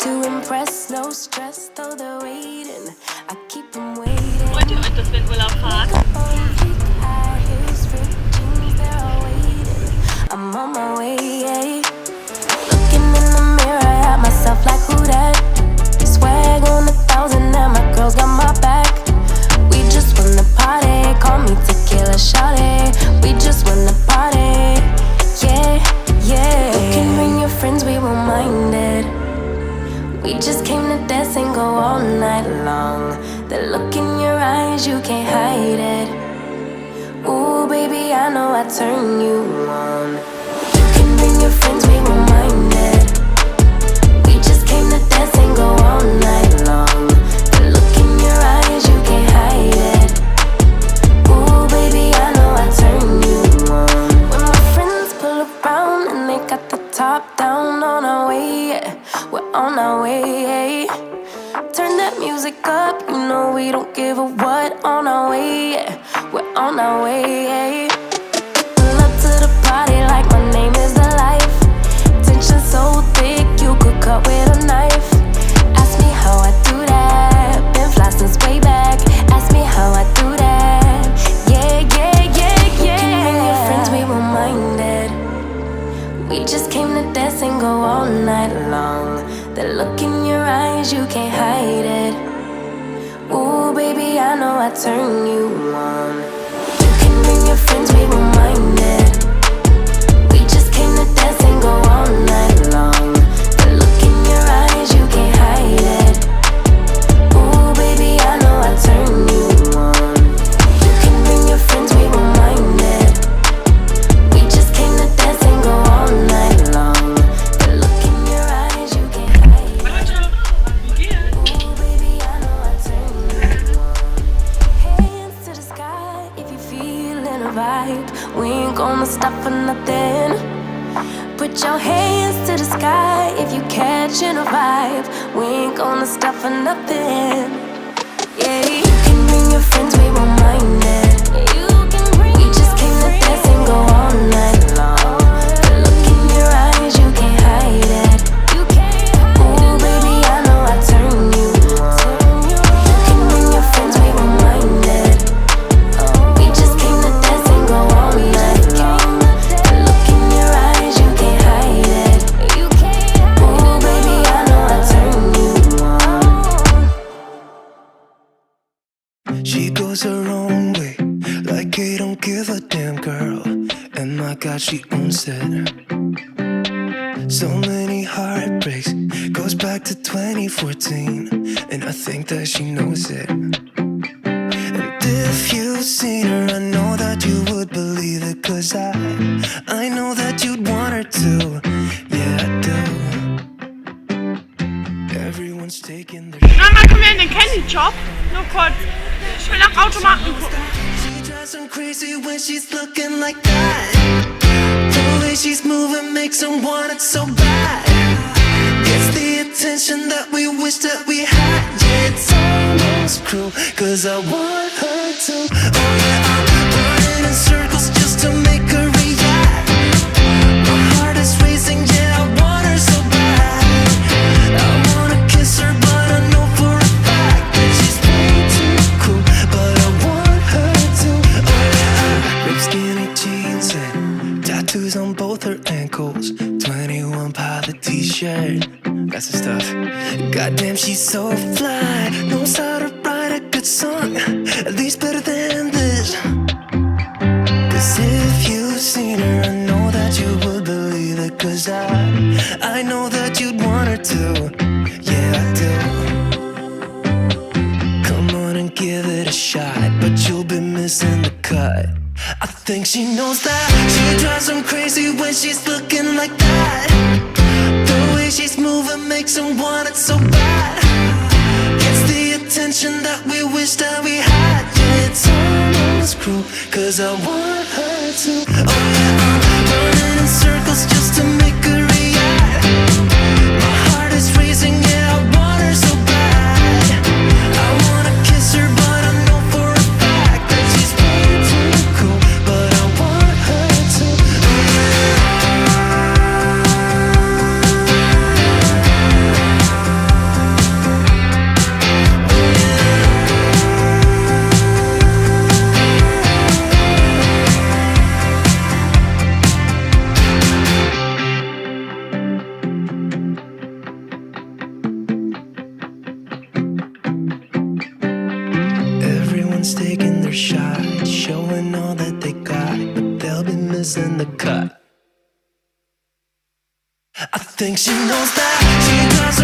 to impress, no stress, though they're waiting. I keep them waiting. Freut ihr euch, dass wir in Urlaub fahren? I'm on my way, yeah. Looking in the mirror at myself like who that? Swag on 1,000 and my girls got my back. We just wanna party, call me tequila shawty. We just wanna party, yeah, yeah. You can bring your friends, we won't mind it. We just came to dance and go all night long. The look in your eyes, you can't hide it. Ooh, baby, I know I turn you on. You can bring your friends, we won't mind it. We just came to dance and go all night long. The look in your eyes, you can't hide it. Ooh, baby, I know I turn you on. When my friends pull around and they got the top down, on our way, yeah. We're on our way, yeah. Turn that music up, you know we don't give a what. On our way, yeah. We're on our way, yeah. Pull up to the party like my name is the life. Tension so thick, you could cut with a knife. Ask me how I do that. Been fly since way back. Ask me how I do that. Yeah, yeah, yeah, yeah. You can bring your friends, we won't mind it. We just came to dance and go all night long. The look in your eyes, you can't hide it. Ooh, baby, I know I turn you on. You can bring your friends, we won't mind it. We just came to dance and go all night long. The look in your eyes, you can't hide it. Ooh, baby, I know I turn you on. You can bring your friends, we won't mind it. We just came to dance and go all night long. The look in your eyes, you can't hide it. Ooh, baby, I know I turn you on. Hands to the sky if you feelin' a vibe. We ain't gonna stop for nothing. Put your hands to the sky if you catchin' a vibe. We ain't gonna stop for nothing. Yeah, you can bring your friends, we won't mind it. We just came to dance and go all night long. The look in your eyes, you can't hide it. Ooh, baby, I know I turn you on. You can bring your friends, we won't mind it. We just came to dance and go all night long. The look in your eyes, you can't hide it. Ooh, baby, I know I turn you on. She goes her own way, like I don't give a damn, girl. And my God, she owns it. So many heartbreaks, goes back to 2014, and I think that she knows it. And if you've seen her, I know that you would believe it, 'cause I know that you'd want her to. Yeah, I do. Everyone's taking their Mama, kommen wir in den Candy-Shop? Nur kurz. Ich will nach Automaten gucken. She drives them crazy when she's looking like that. The way she's moving makes them want it so bad. Gets the attention that we wish that we had. Yeah, it's almost cruel, 'cause I want her to. Oh yeah, I'm running in circles just to make her react. My heart is racing, yeah, I want her so bad. I wanna kiss her, but I know for a fact that she's way too cool. But I want her to. Oh yeah, ripped skinny jeans and tattoos on both her ankles. 21 Pilot t-shirt, that's the stuff. Goddamn, she's so fly. Knows how to write a good song, at least better than this. 'Cause if you've seen her, I know that you would believe it. 'Cause I know that you'd want her to. Yeah, I do. Come on and give it a shot, but you'll be missing the cut. I think she knows that. She drives them crazy when she's looking like that. The way she's moving makes them want it so bad. Gets the attention that we wish that we had. Yeah, it's almost cruel, 'cause I want her to. Oh yeah, I'm running in circles just to make her react. My heart is racing, yeah, I want her so bad. I wanna kiss her, but I know for a fact that she's way too cool. But I want her to. Oh yeah. Everybody's taking their shot, showing all that they got, but they'll be missing the cut. I think she knows that she doesn't